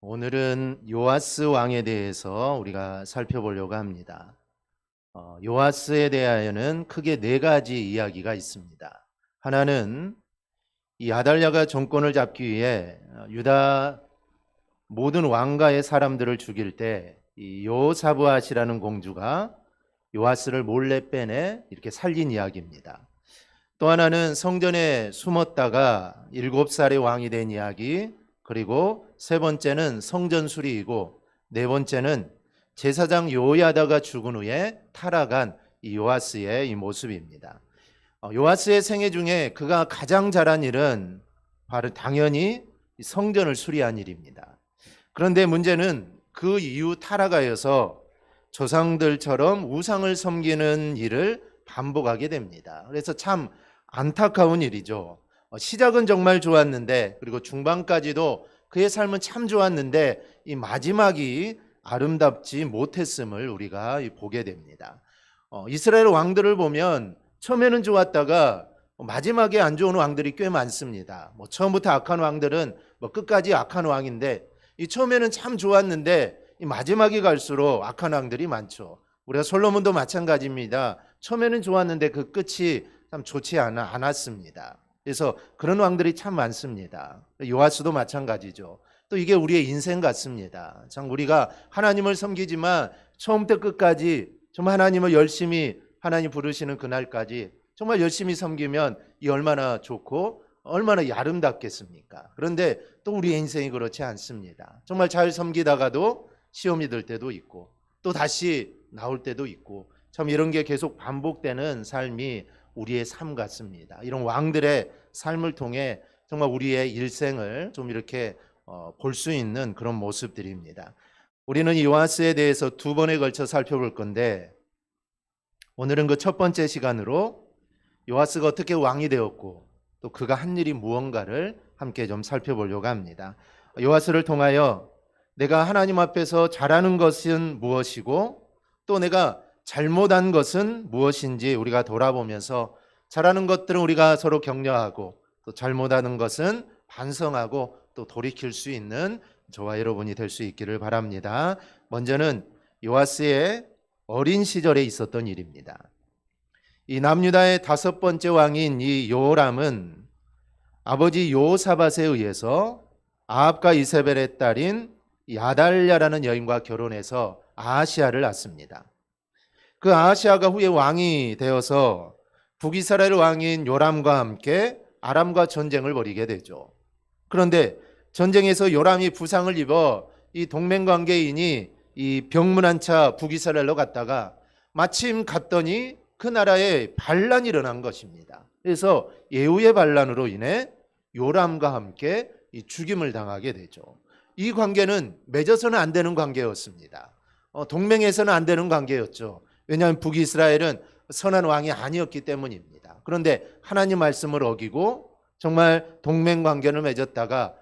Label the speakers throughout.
Speaker 1: 오늘은 요아스 왕에 대해서 우리가 살펴보려고 합니다. 요아스에 대하여는 크게 네 가지 이야기가 있습니다. 하나는 이 아달랴가 정권을 잡기 위해 유다 모든 왕가의 사람들을 죽일 때 이 여호사브앗이라는 공주가 요아스를 몰래 빼내 이렇게 살린 이야기입니다. 또 하나는 성전에 숨었다가 7살의 왕이 된 이야기, 그리고 세 번째는 성전 수리이고 네 번째는 제사장 요야다가 죽은 후에 타락한 이 요아스의 이 모습입니다. 요아스의 생애 중에 그가 가장 잘한 일은 바로 당연히 성전을 수리한 일입니다. 그런데 문제는 그 이후 타락하여서 조상들처럼 우상을 섬기는 일을 반복하게 됩니다. 그래서 참 안타까운 일이죠. 시작은 정말 좋았는데, 그리고 중반까지도 그의 삶은 참 좋았는데 이 마지막이 아름답지 못했음을 우리가 보게 됩니다. 이스라엘 왕들을 보면 처음에는 좋았다가 마지막에 안 좋은 왕들이 꽤 많습니다. 처음부터 악한 왕들은 끝까지 악한 왕인데, 이 처음에는 참 좋았는데 이 마지막에 갈수록 악한 왕들이 많죠. 우리가 솔로몬도 마찬가지입니다. 처음에는 좋았는데 그 끝이 참 좋지 않았습니다. 그래서 그런 왕들이 참 많습니다. 요아스도 마찬가지죠. 또 이게 우리의 인생 같습니다. 참 우리가 하나님을 섬기지만 처음부터 끝까지 정말 하나님을 열심히 하나님 부르시는 그날까지 정말 열심히 섬기면 이 얼마나 좋고 얼마나 아름답겠습니까? 그런데 또 우리의 인생이 그렇지 않습니다. 정말 잘 섬기다가도 시험이 들 때도 있고 또 다시 나올 때도 있고, 참 이런 게 계속 반복되는 삶이 우리의 삶 같습니다. 이런 왕들의 삶을 통해 정말 우리의 일생을 좀 이렇게 볼 수 있는 그런 모습들입니다. 우리는 요아스에 대해서 두 번에 걸쳐 살펴볼 건데, 오늘은 그 첫 번째 시간으로 요아스가 어떻게 왕이 되었고 또 그가 한 일이 무언가를 함께 좀 살펴보려고 합니다. 요아스를 통하여 내가 하나님 앞에서 잘하는 것은 무엇이고 또 내가 잘못한 것은 무엇인지 우리가 돌아보면서, 잘하는 것들은 우리가 서로 격려하고 또 잘못하는 것은 반성하고 또 돌이킬 수 있는 저와 여러분이 될 수 있기를 바랍니다. 먼저는 요아스의 어린 시절에 있었던 일입니다. 이 남유다의 다섯 번째 왕인 이 요람은 아버지 여호사밧에 의해서 아합과 이세벨의 딸인 이 아달랴라는 여인과 결혼해서 아하시아를 낳습니다. 그 아하시아가 후에 왕이 되어서 북이스라엘 왕인 요람과 함께 아람과 전쟁을 벌이게 되죠. 그런데 전쟁에서 요람이 부상을 입어 이 동맹관계인이 이 병문안 차 북이스라엘로 갔다가 마침 갔더니 그 나라에 반란이 일어난 것입니다. 그래서 예후의 반란으로 인해 요람과 함께 이 죽임을 당하게 되죠. 이 관계는 맺어서는 안 되는 관계였습니다. 동맹에서는 안 되는 관계였죠. 왜냐하면 북이스라엘은 선한 왕이 아니었기 때문입니다. 그런데 하나님 말씀을 어기고 정말 동맹 관계를 맺었다가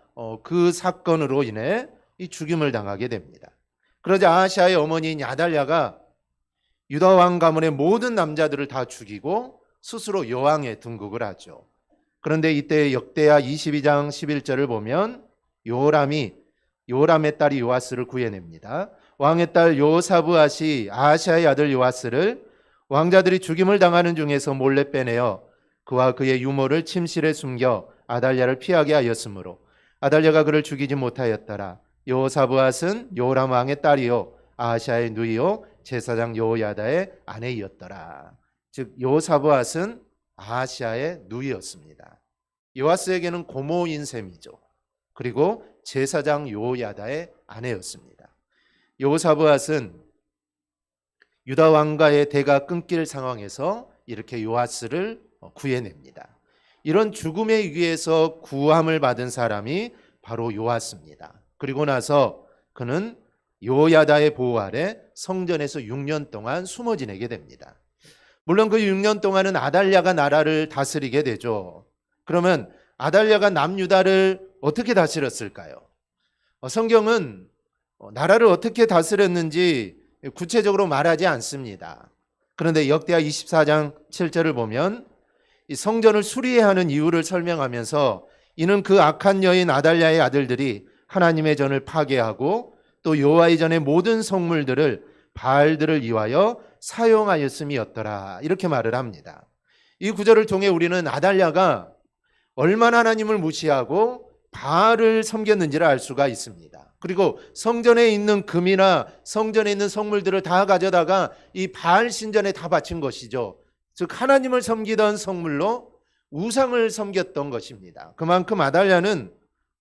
Speaker 1: 그 사건으로 인해 이 죽임을 당하게 됩니다. 그러자 아하시아의 어머니인 아달랴가 유다 왕 가문의 모든 남자들을 다 죽이고 스스로 여왕에 등극을 하죠. 그런데 이때 역대하 22장 11절을 보면 요람의 딸이 요아스를 구해냅니다. 왕의 딸 여호사브앗이 아하시아의 아들 요아스를 왕자들이 죽임을 당하는 중에서 몰래 빼내어 그와 그의 유모를 침실에 숨겨 아달랴를 피하게 하였으므로 아달랴가 그를 죽이지 못하였더라. 여호사브앗은 요람 왕의 딸이요 아하시아의 누이요 제사장 여호야다의 아내이었더라. 즉 여호사브앗은 아하시아의 누이였습니다. 요아스에게는 고모인 셈이죠. 그리고 제사장 여호야다의 아내였습니다. 여호사브앗은 유다 왕가의 대가 끊길 상황에서 이렇게 요아스를 구해냅니다. 이런 죽음의 위기에서 구함을 받은 사람이 바로 요아스입니다. 그리고 나서 그는 여호야다의 보호 아래 성전에서 6년 동안 숨어 지내게 됩니다. 물론 그 6년 동안은 아달랴가 나라를 다스리게 되죠. 그러면 아달랴가 남유다를 어떻게 다스렸을까요? 성경은 나라를 어떻게 다스렸는지 구체적으로 말하지 않습니다. 그런데 역대하 24장 7절을 보면 이 성전을 수리해야 하는 이유를 설명하면서 이는 그 악한 여인 아달랴의 아들들이 하나님의 전을 파괴하고 또 여호와의 전의 모든 성물들을 바알들을 위하여 사용하였음이었더라. 이렇게 말을 합니다. 이 구절을 통해 우리는 아달랴가 얼마나 하나님을 무시하고 바알을 섬겼는지를 알 수가 있습니다. 그리고 성전에 있는 금이나 성전에 있는 성물들을 다 가져다가 이 바알 신전에 다 바친 것이죠. 즉 하나님을 섬기던 성물로 우상을 섬겼던 것입니다. 그만큼 아달랴는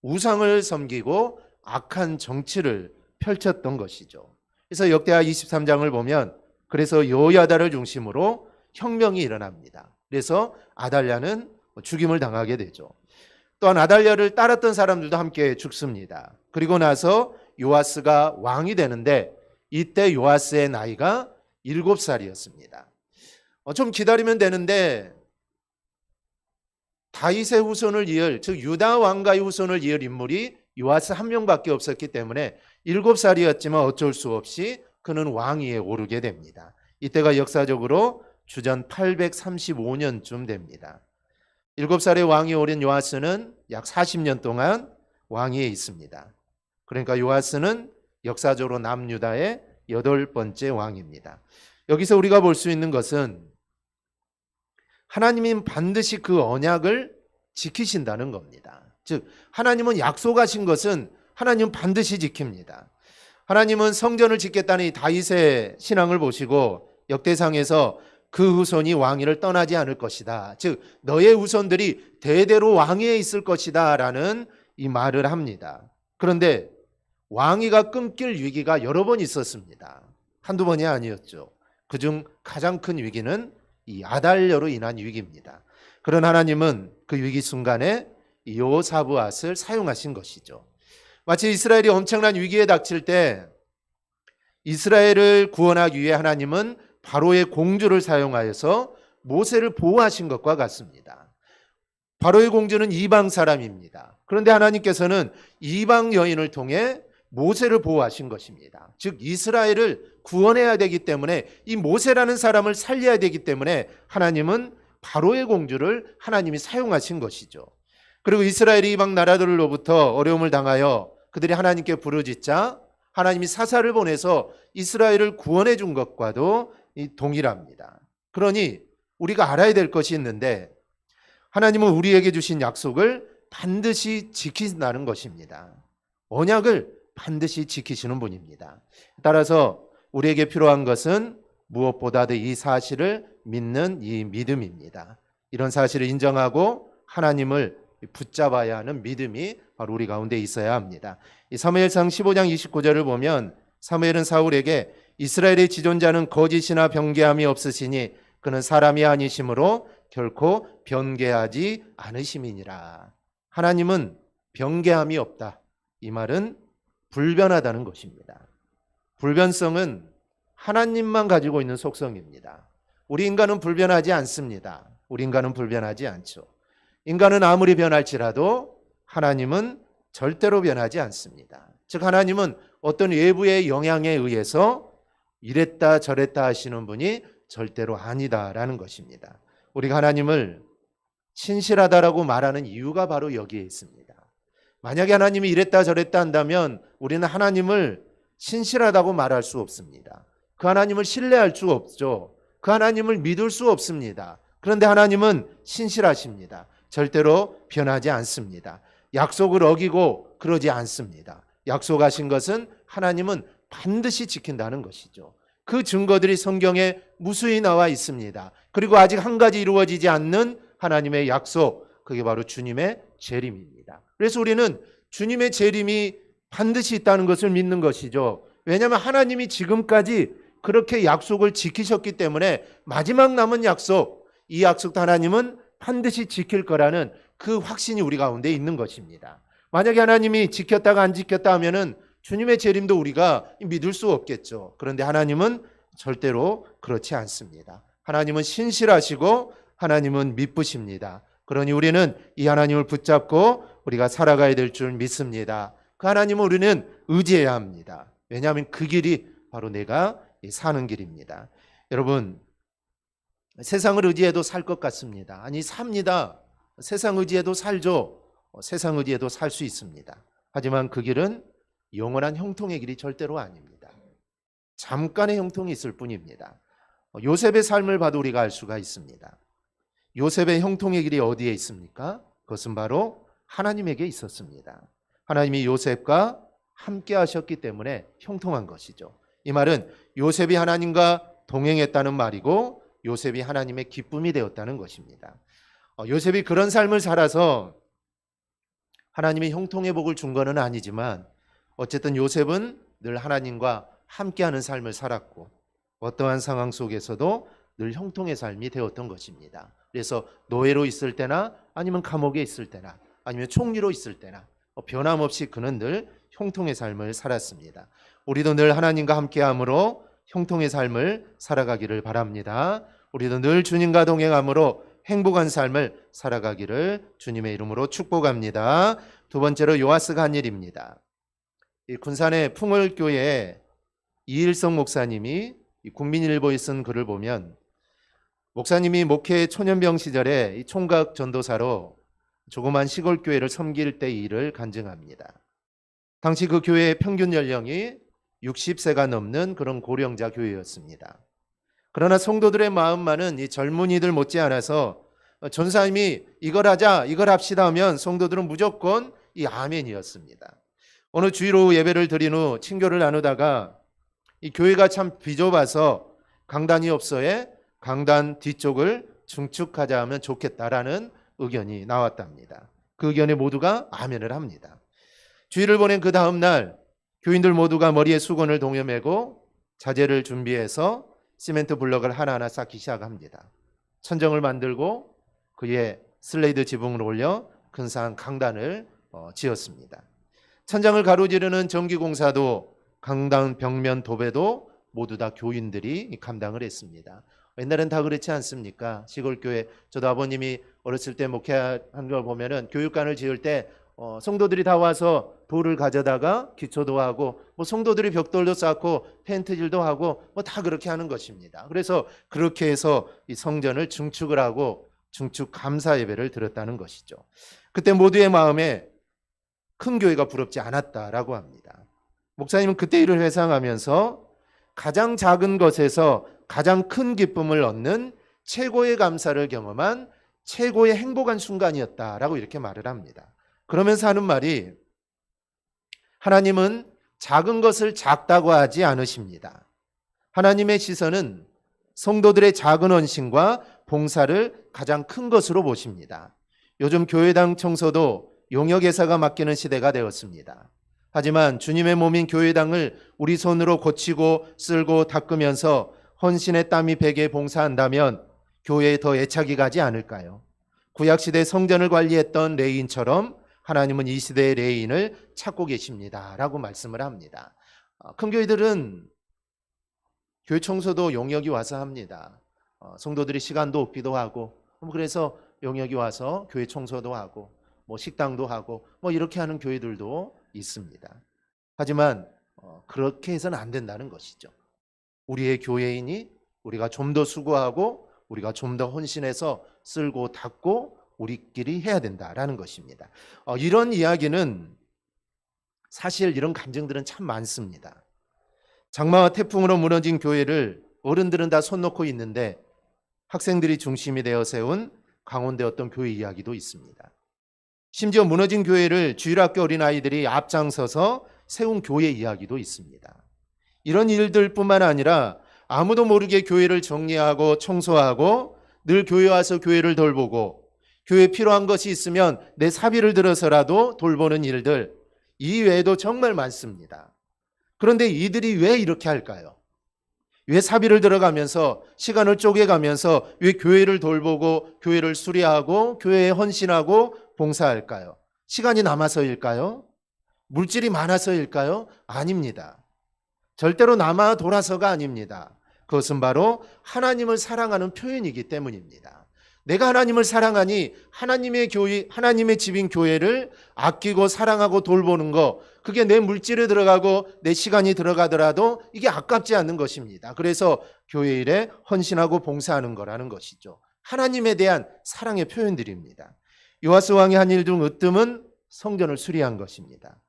Speaker 1: 우상을 섬기고 악한 정치를 펼쳤던 것이죠. 그래서 역대하 23장을 보면 그래서 여호야다를 중심으로 혁명이 일어납니다. 그래서 아달랴는 죽임을 당하게 되죠. 또한 아달랴를 따랐던 사람들도 함께 죽습니다. 그리고 나서 요아스가 왕이 되는데 이때 요아스의 나이가 7살이었습니다. 좀 기다리면 되는데 다윗의 후손을 이을, 즉 유다 왕가의 후손을 이을 인물이 요아스 한 명밖에 없었기 때문에 7살이었지만 어쩔 수 없이 그는 왕위에 오르게 됩니다. 이때가 역사적으로 주전 835년쯤 됩니다. 7살의 왕이 오른 요아스는 약 40년 동안 왕위에 있습니다. 그러니까 요아스는 역사적으로 남유다의 8번째 왕입니다. 여기서 우리가 볼 수 있는 것은 하나님은 반드시 그 언약을 지키신다는 겁니다. 즉 하나님은 약속하신 것은 하나님은 반드시 지킵니다. 하나님은 성전을 짓겠다는 이 다윗의 신앙을 보시고 역대상에서 그 후손이 왕위를 떠나지 않을 것이다. 즉 너의 후손들이 대대로 왕위에 있을 것이다 라는 이 말을 합니다. 그런데 왕위가 끊길 위기가 여러 번 있었습니다. 한두 번이 아니었죠. 그중 가장 큰 위기는 이 아달랴로 인한 위기입니다. 그런 하나님은 그 위기 순간에 여호사브앗을 사용하신 것이죠. 마치 이스라엘이 엄청난 위기에 닥칠 때 이스라엘을 구원하기 위해 하나님은 바로의 공주를 사용하여서 모세를 보호하신 것과 같습니다. 바로의 공주는 이방 사람입니다. 그런데 하나님께서는 이방 여인을 통해 모세를 보호하신 것입니다. 즉 이스라엘을 구원해야 되기 때문에 이 모세라는 사람을 살려야 되기 때문에 하나님은 바로의 공주를 하나님이 사용하신 것이죠. 그리고 이스라엘이 이방 나라들로부터 어려움을 당하여 그들이 하나님께 부르짖자 하나님이 사사를 보내서 이스라엘을 구원해 준 것과도 동일합니다. 그러니 우리가 알아야 될 것이 있는데 하나님은 우리에게 주신 약속을 반드시 지킨다는 것입니다. 언약을 반드시 지키시는 분입니다. 따라서 우리에게 필요한 것은 무엇보다도 이 사실을 믿는 이 믿음입니다. 이런 사실을 인정하고 하나님을 붙잡아야 하는 믿음이 바로 우리 가운데 있어야 합니다. 이 사무엘상 15장 29절을 보면 사무엘은 사울에게 이스라엘의 지존자는 거짓이나 변개함이 없으시니 그는 사람이 아니심으로 결코 변개하지 않으심이니라. 하나님은 변개함이 없다. 이 말은 불변하다는 것입니다. 불변성은 하나님만 가지고 있는 속성입니다. 우리 인간은 불변하지 않습니다. 우리 인간은 불변하지 않죠. 인간은 아무리 변할지라도 하나님은 절대로 변하지 않습니다. 즉 하나님은 어떤 외부의 영향에 의해서 이랬다 저랬다 하시는 분이 절대로 아니다라는 것입니다. 우리가 하나님을 신실하다라고 말하는 이유가 바로 여기에 있습니다. 만약에 하나님이 이랬다 저랬다 한다면 우리는 하나님을 신실하다고 말할 수 없습니다. 그 하나님을 신뢰할 수 없죠. 그 하나님을 믿을 수 없습니다. 그런데 하나님은 신실하십니다. 절대로 변하지 않습니다. 약속을 어기고 그러지 않습니다. 약속하신 것은 하나님은 반드시 지킨다는 것이죠. 그 증거들이 성경에 무수히 나와 있습니다. 그리고 아직 한 가지 이루어지지 않는 하나님의 약속, 그게 바로 주님의 재림입니다. 그래서 우리는 주님의 재림이 반드시 있다는 것을 믿는 것이죠. 왜냐하면 하나님이 지금까지 그렇게 약속을 지키셨기 때문에 마지막 남은 약속, 이 약속도 하나님은 반드시 지킬 거라는 그 확신이 우리 가운데 있는 것입니다. 만약에 하나님이 지켰다가 안 지켰다 하면은 주님의 재림도 우리가 믿을 수 없겠죠. 그런데 하나님은 절대로 그렇지 않습니다. 하나님은 신실하시고 하나님은 미쁘십니다. 그러니 우리는 이 하나님을 붙잡고 우리가 살아가야 될 줄 믿습니다. 그 하나님을 우리는 의지해야 합니다. 왜냐하면 그 길이 바로 내가 사는 길입니다. 여러분, 세상을 의지해도 살 것 같습니다. 아니 삽니다. 세상 의지해도 살죠. 세상 의지에도 살 수 있습니다. 하지만 그 길은 영원한 형통의 길이 절대로 아닙니다. 잠깐의 형통이 있을 뿐입니다. 요셉의 삶을 봐도 우리가 알 수가 있습니다. 요셉의 형통의 길이 어디에 있습니까? 그것은 바로 하나님에게 있었습니다. 하나님이 요셉과 함께 하셨기 때문에 형통한 것이죠. 이 말은 요셉이 하나님과 동행했다는 말이고 요셉이 하나님의 기쁨이 되었다는 것입니다. 요셉이 그런 삶을 살아서 하나님이 형통의 복을 준 것은 아니지만 어쨌든 요셉은 늘 하나님과 함께하는 삶을 살았고 어떠한 상황 속에서도 늘 형통의 삶이 되었던 것입니다. 그래서 노예로 있을 때나 아니면 감옥에 있을 때나 아니면 총리로 있을 때나 변함없이 그는 늘 형통의 삶을 살았습니다. 우리도 늘 하나님과 함께함으로 형통의 삶을 살아가기를 바랍니다. 우리도 늘 주님과 동행함으로 행복한 삶을 살아가기를 주님의 이름으로 축복합니다. 두 번째로 요아스가 한 일입니다. 이 군산의 풍월교회 이일성 목사님이 국민일보에 쓴 글을 보면 목사님이 목회 초년병 시절에 이 총각 전도사로 조그만 시골 교회를 섬길 때 일을 간증합니다. 당시 그 교회의 평균 연령이 60세가 넘는 그런 고령자 교회였습니다. 그러나 성도들의 마음만은 이 젊은이들 못지않아서 전사님이 이걸 하자, 이걸 합시다 하면 성도들은 무조건 이 아멘이었습니다. 어느 주일 오후 예배를 드린 후 친교를 나누다가 이 교회가 참 비좁아서 강단이 없어에 강단 뒤쪽을 중축하자 하면 좋겠다라는 의견이 나왔답니다. 그 의견에 모두가 아멘을 합니다. 주일을 보낸 그 다음 날 교인들 모두가 머리에 수건을 동여매고 자재를 준비해서 시멘트 블럭을 하나하나 쌓기 시작합니다. 천정을 만들고 그에 슬레이드 지붕을 올려 근사한 강단을 지었습니다. 천장을 가로지르는 전기공사도 강단 벽면 도배도 모두 다 교인들이 감당을 했습니다. 옛날엔 다 그렇지 않습니까? 시골교회, 저도 아버님이 어렸을 때 목회한 걸 보면은 교육관을 지을 때 성도들이 다 와서 돌을 가져다가 기초도 하고 성도들이 벽돌도 쌓고 펜트질도 하고 다 그렇게 하는 것입니다. 그래서 그렇게 해서 이 성전을 증축을 하고 증축 감사 예배를 드렸다는 것이죠. 그때 모두의 마음에 큰 교회가 부럽지 않았다라고 합니다. 목사님은 그때 일을 회상하면서 가장 작은 것에서 가장 큰 기쁨을 얻는 최고의 감사를 경험한 최고의 행복한 순간이었다라고 이렇게 말을 합니다. 그러면서 하는 말이 하나님은 작은 것을 작다고 하지 않으십니다. 하나님의 시선은 성도들의 작은 헌신과 봉사를 가장 큰 것으로 보십니다. 요즘 교회당 청소도 용역회사가 맡기는 시대가 되었습니다. 하지만 주님의 몸인 교회당을 우리 손으로 고치고 쓸고 닦으면서 헌신의 땀이 베게 봉사한다면 교회에 더 애착이 가지 않을까요? 구약시대 성전을 관리했던 레위인처럼 하나님은 이 시대의 레위인을 찾고 계십니다 라고 말씀을 합니다. 큰 교회들은 교회 청소도 용역이 와서 합니다. 성도들이 시간도 없기도 하고 그래서 용역이 와서 교회 청소도 하고 식당도 하고 이렇게 하는 교회들도 있습니다. 하지만 그렇게 해서는 안 된다는 것이죠. 우리의 교회인이 우리가 좀 더 수고하고 우리가 좀 더 헌신해서 쓸고 닦고 우리끼리 해야 된다라는 것입니다. 이런 이야기는 사실 이런 감정들은 참 많습니다. 장마와 태풍으로 무너진 교회를 어른들은 다 손 놓고 있는데 학생들이 중심이 되어 세운 강원대 어떤 교회 이야기도 있습니다. 심지어 무너진 교회를 주일학교 어린아이들이 앞장서서 세운 교회 이야기도 있습니다. 이런 일들뿐만 아니라 아무도 모르게 교회를 정리하고 청소하고 늘 교회 와서 교회를 돌보고 교회에 필요한 것이 있으면 내 사비를 들어서라도 돌보는 일들 이 외에도 정말 많습니다. 그런데 이들이 왜 이렇게 할까요? 왜 사비를 들어가면서 시간을 쪼개가면서 왜 교회를 돌보고 교회를 수리하고 교회에 헌신하고 봉사할까요? 시간이 남아서일까요? 물질이 많아서일까요? 아닙니다. 절대로 남아 돌아서가 아닙니다. 그것은 바로 하나님을 사랑하는 표현이기 때문입니다. 내가 하나님을 사랑하니 하나님의 교회, 하나님의 집인 교회를 아끼고 사랑하고 돌보는 거, 그게 내 물질에 들어가고 내 시간이 들어가더라도 이게 아깝지 않는 것입니다. 그래서 교회 일에 헌신하고 봉사하는 거라는 것이죠. 하나님에 대한 사랑의 표현들입니다. 요아스 왕의 한 일 중 으뜸은 성전을 수리한 것입니다.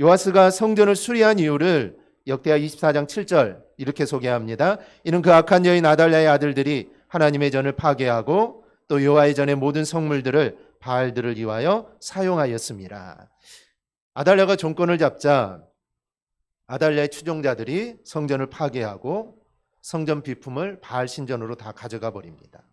Speaker 1: 요아스가 성전을 수리한 이유를 역대하 24장 7절 이렇게 소개합니다. 이는 그 악한 여인 아달랴의 아들들이 하나님의 전을 파괴하고 또 여호와의 전의 모든 성물들을 바알들을 위하여 사용하였습니다. 아달랴가 정권을 잡자 아달랴의 추종자들이 성전을 파괴하고 성전 비품을 바알 신전으로 다 가져가 버립니다.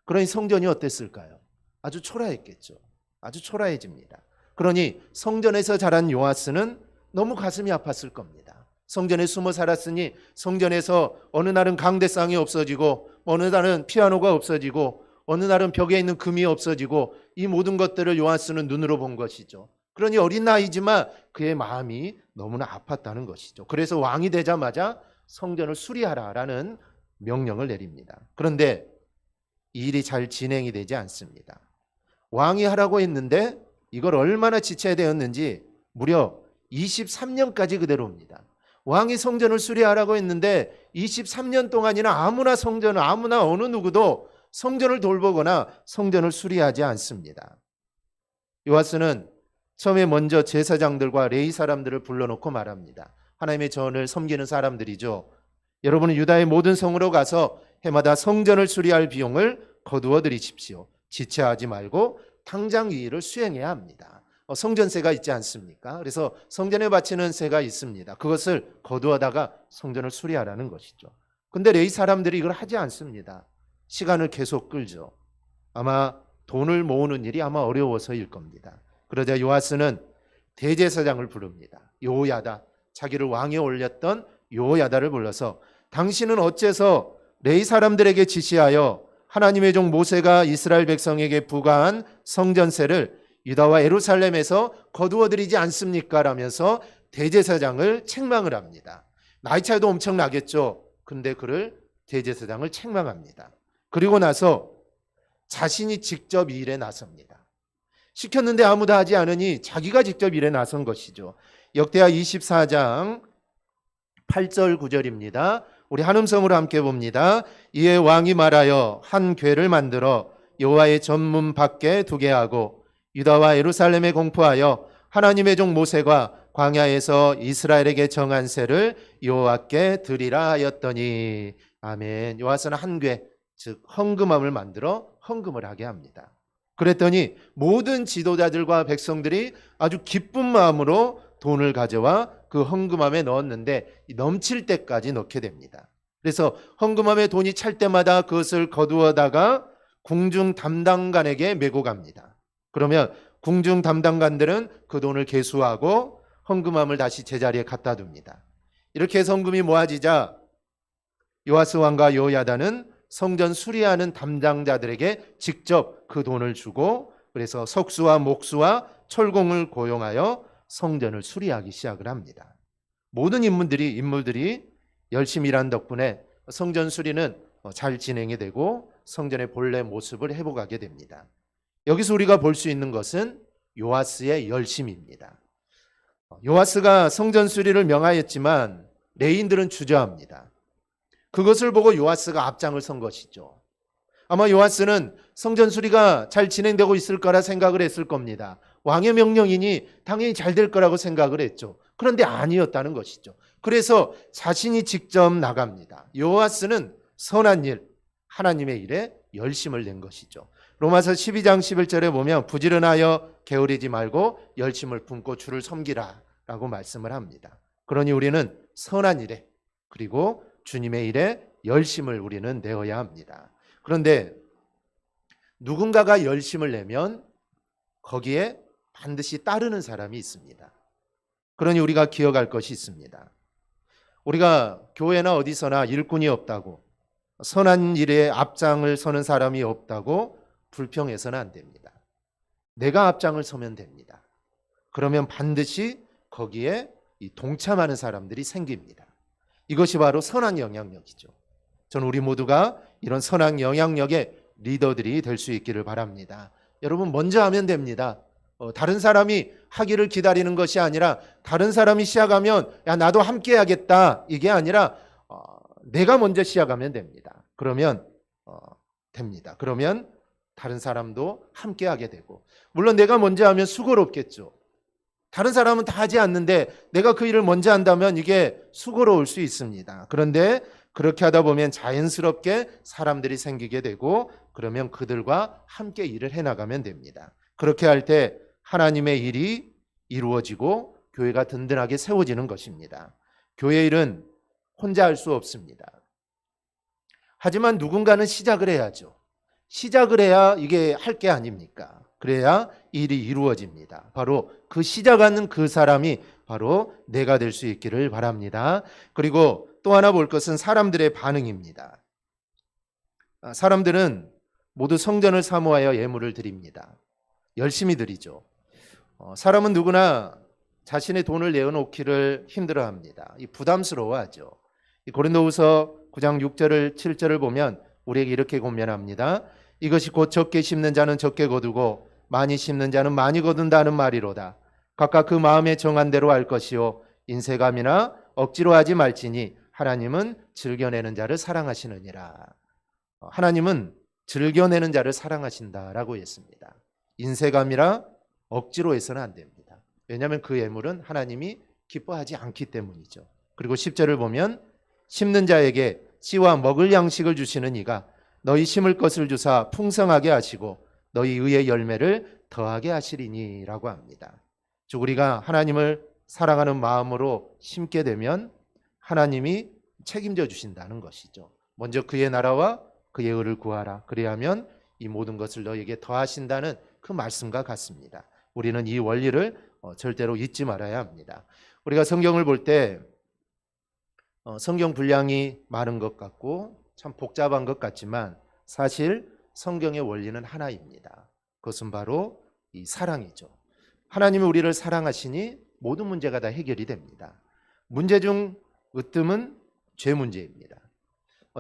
Speaker 1: 그러니 성전이 어땠을까요? 아주 초라했겠죠. 아주 초라해집니다. 그러니 성전에서 자란 요아스는 너무 가슴이 아팠을 겁니다. 성전에 숨어 살았으니 성전에서 어느 날은 강대상이 없어지고 어느 날은 피아노가 없어지고 어느 날은 벽에 있는 금이 없어지고 이 모든 것들을 요아스는 눈으로 본 것이죠. 그러니 어린 나이지만 그의 마음이 너무나 아팠다는 것이죠. 그래서 왕이 되자마자 성전을 수리하라라는 명령을 내립니다. 그런데 이 일이 잘 진행이 되지 않습니다. 왕이 하라고 했는데 이걸 얼마나 지체되었는지 무려 23년까지 그대로입니다. 왕이 성전을 수리하라고 했는데 23년 동안이나 아무나 어느 누구도 성전을 돌보거나 성전을 수리하지 않습니다. 요아스는 처음에 먼저 제사장들과 레위 사람들을 불러놓고 말합니다. 하나님의 전을 섬기는 사람들이죠. 여러분은 유다의 모든 성으로 가서 해마다 성전을 수리할 비용을 거두어 드리십시오. 지체하지 말고 당장 이 일을 수행해야 합니다. 성전세가 있지 않습니까? 그래서 성전에 바치는 세가 있습니다. 그것을 거두어다가 성전을 수리하라는 것이죠. 근데 레위 사람들이 이걸 하지 않습니다. 시간을 계속 끌죠. 아마 돈을 모으는 일이 아마 어려워서일 겁니다. 그러자 요아스는 대제사장을 부릅니다. 요야다, 자기를 왕에 올렸던 요야다를 불러서 당신은 어째서 레위 사람들에게 지시하여 하나님의 종 모세가 이스라엘 백성에게 부과한 성전세를 유다와 예루살렘에서 거두어들이지 않습니까? 라면서 대제사장을 책망을 합니다. 나이 차이도 엄청 나겠죠. 근데 그를 대제사장을 책망합니다. 그리고 나서 자신이 직접 이 일에 나섭니다. 시켰는데 아무도 하지 않으니 자기가 직접 일에 나선 것이죠. 역대하 24장 8절 9절입니다. 우리 한음성으로 함께 봅니다. 이에 왕이 말하여 한 궤를 만들어 여호와의 전문 밖에 두게 하고 유다와 예루살렘에 공포하여 하나님의 종 모세가 광야에서 이스라엘에게 정한 세를 여호와께 드리라 하였더니 아멘. 요아스는 한 궤, 즉 헌금함을 만들어 헌금을 하게 합니다. 그랬더니 모든 지도자들과 백성들이 아주 기쁜 마음으로 돈을 가져와 그 헌금함에 넣었는데 넘칠 때까지 넣게 됩니다. 그래서 헌금함에 돈이 찰 때마다 그것을 거두어다가 궁중 담당관에게 메고 갑니다. 그러면 궁중 담당관들은 그 돈을 계수하고 헌금함을 다시 제자리에 갖다 둡니다. 이렇게 해서 헌금이 모아지자 요아스 왕과 요야다는 성전 수리하는 담당자들에게 직접 그 돈을 주고 그래서 석수와 목수와 철공을 고용하여 성전을 수리하기 시작을 합니다. 모든 인물들이 열심히 일한 덕분에 성전 수리는 잘 진행이 되고 성전의 본래 모습을 회복하게 됩니다. 여기서 우리가 볼 수 있는 것은 요아스의 열심입니다. 요아스가 성전 수리를 명하였지만 레위인들은 주저합니다. 그것을 보고 요아스가 앞장을 선 것이죠. 아마 요아스는 성전 수리가 잘 진행되고 있을 거라 생각을 했을 겁니다. 왕의 명령이니 당연히 잘 될 거라고 생각을 했죠. 그런데 아니었다는 것이죠. 그래서 자신이 직접 나갑니다. 요아스는 선한 일, 하나님의 일에 열심을 낸 것이죠. 로마서 12장 11절에 보면 부지런하여 게으르지 말고 열심을 품고 주를 섬기라 라고 말씀을 합니다. 그러니 우리는 선한 일에 그리고 주님의 일에 열심을 우리는 내어야 합니다. 그런데 누군가가 열심을 내면 거기에 반드시 따르는 사람이 있습니다. 그러니 우리가 기억할 것이 있습니다. 우리가 교회나 어디서나 일꾼이 없다고 선한 일에 앞장을 서는 사람이 없다고 불평해서는 안 됩니다. 내가 앞장을 서면 됩니다. 그러면 반드시 거기에 동참하는 사람들이 생깁니다. 이것이 바로 선한 영향력이죠. 저는 우리 모두가 이런 선한 영향력의 리더들이 될 수 있기를 바랍니다. 여러분 먼저 하면 됩니다. 다른 사람이 하기를 기다리는 것이 아니라 다른 사람이 시작하면 야 나도 함께 해야겠다 이게 아니라 내가 먼저 시작하면 됩니다. 그러면 됩니다. 그러면 다른 사람도 함께 하게 되고, 물론 내가 먼저 하면 수고롭겠죠. 다른 사람은 다 하지 않는데 내가 그 일을 먼저 한다면 이게 수고로울 수 있습니다. 그런데 그렇게 하다 보면 자연스럽게 사람들이 생기게 되고, 그러면 그들과 함께 일을 해나가면 됩니다. 그렇게 할 때 하나님의 일이 이루어지고 교회가 든든하게 세워지는 것입니다. 교회 일은 혼자 할 수 없습니다. 하지만 누군가는 시작을 해야죠. 시작을 해야 이게 할 게 아닙니까? 그래야 일이 이루어집니다. 바로 그 시작하는 그 사람이 바로 내가 될 수 있기를 바랍니다. 그리고 또 하나 볼 것은 사람들의 반응입니다. 사람들은 모두 성전을 사모하여 예물을 드립니다. 열심히 드리죠. 사람은 누구나 자신의 돈을 내어놓기를 힘들어합니다. 부담스러워하죠. 고린도후서 9장 6절을 7절을 보면 우리에게 이렇게 권면합니다. 이것이 곧 적게 심는 자는 적게 거두고 많이 심는 자는 많이 거둔다는 말이로다. 각각 그 마음에 정한 대로 할 것이요 인색함이나 억지로 하지 말지니 하나님은 즐겨내는 자를 사랑하시느니라. 하나님은 즐겨내는 자를 사랑하신다라고 했습니다. 인색함이라 억지로 해서는 안 됩니다. 왜냐하면 그 예물은 하나님이 기뻐하지 않기 때문이죠. 그리고 10절을 보면 심는 자에게 씨와 먹을 양식을 주시는 이가 너희 심을 것을 주사 풍성하게 하시고 너희 의의 열매를 더하게 하시리니 라고 합니다. 즉 우리가 하나님을 사랑하는 마음으로 심게 되면 하나님이 책임져 주신다는 것이죠. 먼저 그의 나라와 그의 의를 구하라. 그래야 하면 이 모든 것을 너에게 더하신다는 그 말씀과 같습니다. 우리는 이 원리를 절대로 잊지 말아야 합니다. 우리가 성경을 볼 때 성경 분량이 많은 것 같고 참 복잡한 것 같지만 사실 성경의 원리는 하나입니다. 그것은 바로 이 사랑이죠. 하나님이 우리를 사랑하시니 모든 문제가 다 해결이 됩니다. 문제 중 으뜸은 죄 문제입니다.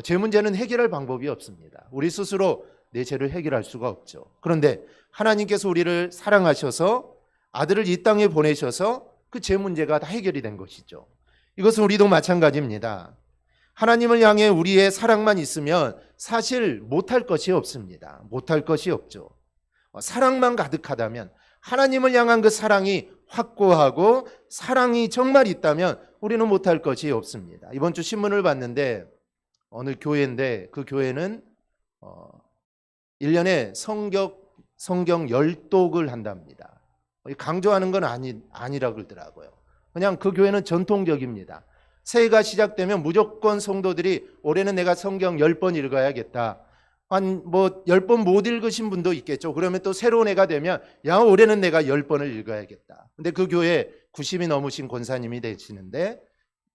Speaker 1: 죄 문제는 해결할 방법이 없습니다. 우리 스스로 내 죄를 해결할 수가 없죠. 그런데 하나님께서 우리를 사랑하셔서 아들을 이 땅에 보내셔서 그 죄 문제가 다 해결이 된 것이죠. 이것은 우리도 마찬가지입니다. 하나님을 향해 우리의 사랑만 있으면 사실 못할 것이 없습니다. 못할 것이 없죠. 사랑만 가득하다면, 하나님을 향한 그 사랑이 확고하고 사랑이 정말 있다면 우리는 못할 것이 없습니다. 이번 주 신문을 봤는데 어느 교회인데 그 교회는 1년에 성경 10독을 한답니다. 강조하는 건 아니라고 그러더라고요. 그냥 그 교회는 전통적입니다. 새해가 시작되면 무조건 성도들이 올해는 내가 성경 10번 읽어야겠다. 한 10번 못 읽으신 분도 있겠죠. 그러면 또 새로운 해가 되면 야 올해는 내가 10번을 읽어야겠다. 근데 그 교회 90이 넘으신 권사님이 되시는데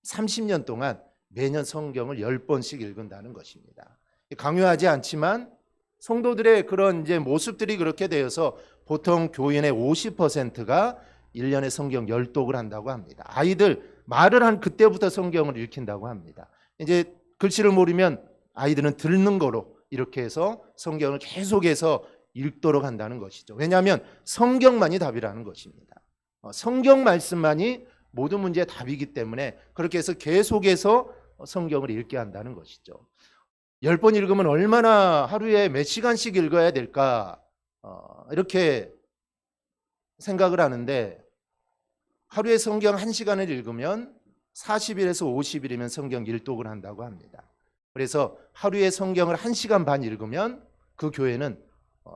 Speaker 1: 30년 동안 매년 성경을 10번씩 읽는다는 것입니다. 강요하지 않지만 성도들의 그런 이제 모습들이 그렇게 되어서 보통 교인의 50%가 1년에 성경 10독을 한다고 합니다. 아이들 말을 한 그때부터 성경을 읽힌다고 합니다. 이제 글씨를 모르면 아이들은 듣는 거로 이렇게 해서 성경을 계속해서 읽도록 한다는 것이죠. 왜냐하면 성경만이 답이라는 것입니다. 성경 말씀만이 모든 문제의 답이기 때문에 그렇게 해서 계속해서 성경을 읽게 한다는 것이죠. 10번 읽으면 얼마나 하루에 몇 시간씩 읽어야 될까 이렇게 생각을 하는데 하루에 성경 1시간을 읽으면 40일에서 50일이면 성경 1독을 한다고 합니다. 그래서 하루에 성경을 1시간 반 읽으면 그 교회는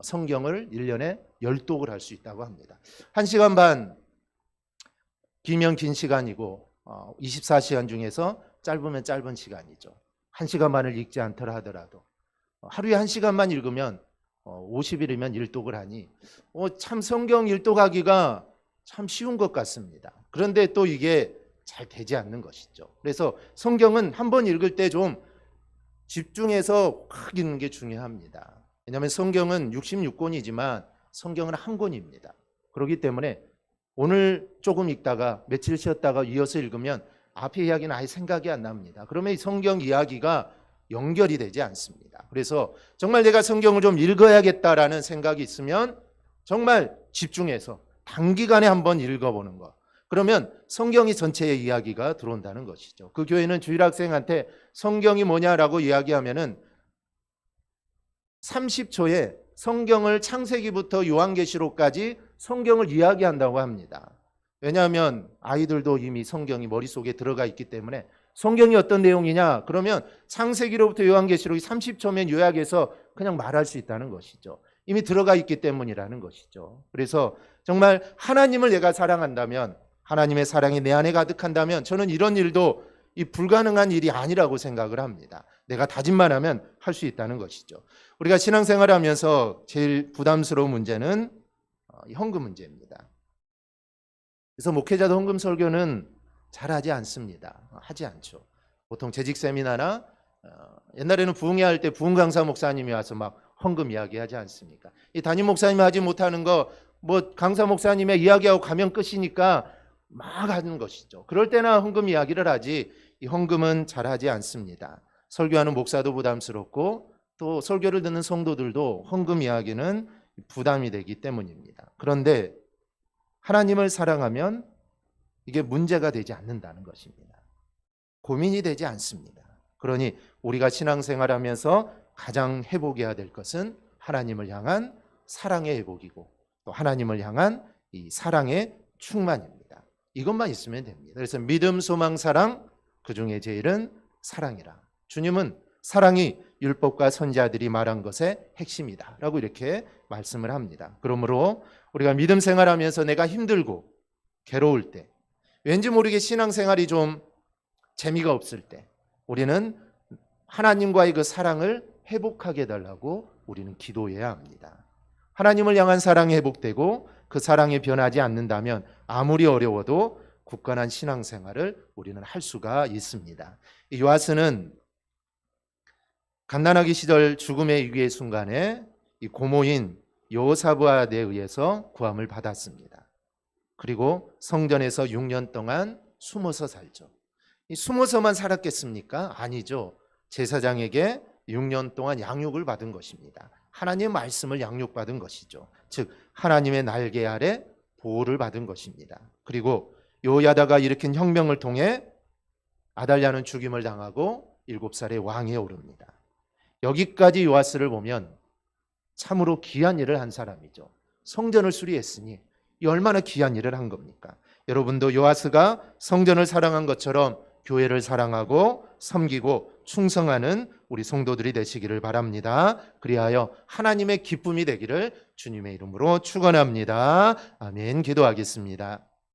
Speaker 1: 성경을 1년에 10독을 할 수 있다고 합니다. 1시간 반 길면 긴 시간이고 24시간 중에서 짧으면 짧은 시간이죠. 1시간 반을 읽지 않더라 하더라도 하루에 1시간만 읽으면 50일이면 1독을 하니 참 성경 1독하기가 참 쉬운 것 같습니다. 그런데 또 이게 잘 되지 않는 것이죠. 그래서 성경은 한번 읽을 때 좀 집중해서 확 읽는 게 중요합니다. 왜냐하면 성경은 66권이지만 성경은 한 권입니다. 그렇기 때문에 오늘 조금 읽다가 며칠 쉬었다가 이어서 읽으면 앞의 이야기는 아예 생각이 안 납니다. 그러면 이 성경 이야기가 연결이 되지 않습니다. 그래서 정말 내가 성경을 좀 읽어야겠다라는 생각이 있으면 정말 집중해서 단기간에 한번 읽어보는 것. 그러면 성경이 전체의 이야기가 들어온다는 것이죠. 그 교회는 주일학생한테 성경이 뭐냐라고 이야기하면은 30초에 성경을 창세기부터 요한계시록까지 성경을 이야기한다고 합니다. 왜냐하면 아이들도 이미 성경이 머릿속에 들어가 있기 때문에 성경이 어떤 내용이냐? 그러면 창세기로부터 요한계시록이 30초면 요약해서 그냥 말할 수 있다는 것이죠. 이미 들어가 있기 때문이라는 것이죠. 그래서 정말 하나님을 내가 사랑한다면, 하나님의 사랑이 내 안에 가득한다면 저는 이런 일도 이 불가능한 일이 아니라고 생각을 합니다. 내가 다짐만 하면 할 수 있다는 것이죠. 우리가 신앙생활하면서 제일 부담스러운 문제는 헌금 문제입니다. 그래서 목회자도 헌금 설교는 잘하지 않습니다. 하지 않죠. 보통 재직 세미나나 옛날에는 부흥회 할 때 부흥 강사 목사님이 와서 막 헌금 이야기하지 않습니까? 이 담임 목사님이 하지 못하는 거 뭐 강사 목사님의 이야기하고 가면 끝이니까 막 하는 것이죠. 그럴 때나 헌금 이야기를 하지 이 헌금은 잘하지 않습니다. 설교하는 목사도 부담스럽고 또 설교를 듣는 성도들도 헌금 이야기는 부담이 되기 때문입니다. 그런데 하나님을 사랑하면 이게 문제가 되지 않는다는 것입니다. 고민이 되지 않습니다. 그러니 우리가 신앙생활하면서 가장 회복해야 될 것은 하나님을 향한 사랑의 회복이고 또 하나님을 향한 이 사랑의 충만입니다. 이것만 있으면 됩니다. 그래서 믿음, 소망, 사랑, 그중에 제일은 사랑이라. 주님은 사랑이 율법과 선지자들이 말한 것의 핵심이다 라고 이렇게 말씀을 합니다. 그러므로 우리가 믿음 생활하면서 내가 힘들고 괴로울 때, 왠지 모르게 신앙생활이 좀 재미가 없을 때 우리는 하나님과의 그 사랑을 회복하게 해달라고 우리는 기도해야 합니다. 하나님을 향한 사랑이 회복되고 그 사랑이 변하지 않는다면 아무리 어려워도 굳건한 신앙생활을 우리는 할 수가 있습니다. 이 요아스는 갓난아기 시절 죽음의 위기의 순간에 이 고모인 여호사밧에 의해서 구함을 받았습니다. 그리고 성전에서 6년 동안 숨어서 살죠. 이 숨어서만 살았겠습니까? 아니죠. 제사장에게 6년 동안 양육을 받은 것입니다. 하나님의 말씀을 양육받은 것이죠. 즉 하나님의 날개 아래 보호를 받은 것입니다. 그리고 요야다가 일으킨 혁명을 통해 아달랴는 죽임을 당하고 7살의 왕에 오릅니다. 여기까지 요아스를 보면 참으로 귀한 일을 한 사람이죠. 성전을 수리했으니 이 얼마나 귀한 일을 한 겁니까? 여러분도 요아스가 성전을 사랑한 것처럼 교회를 사랑하고 섬기고 충성하는 우리 성도들이 되시기를 바랍니다. 그리하여 하나님의 기쁨이 되기를 주님의 이름으로 축원합니다. 아멘. 기도하겠습니다.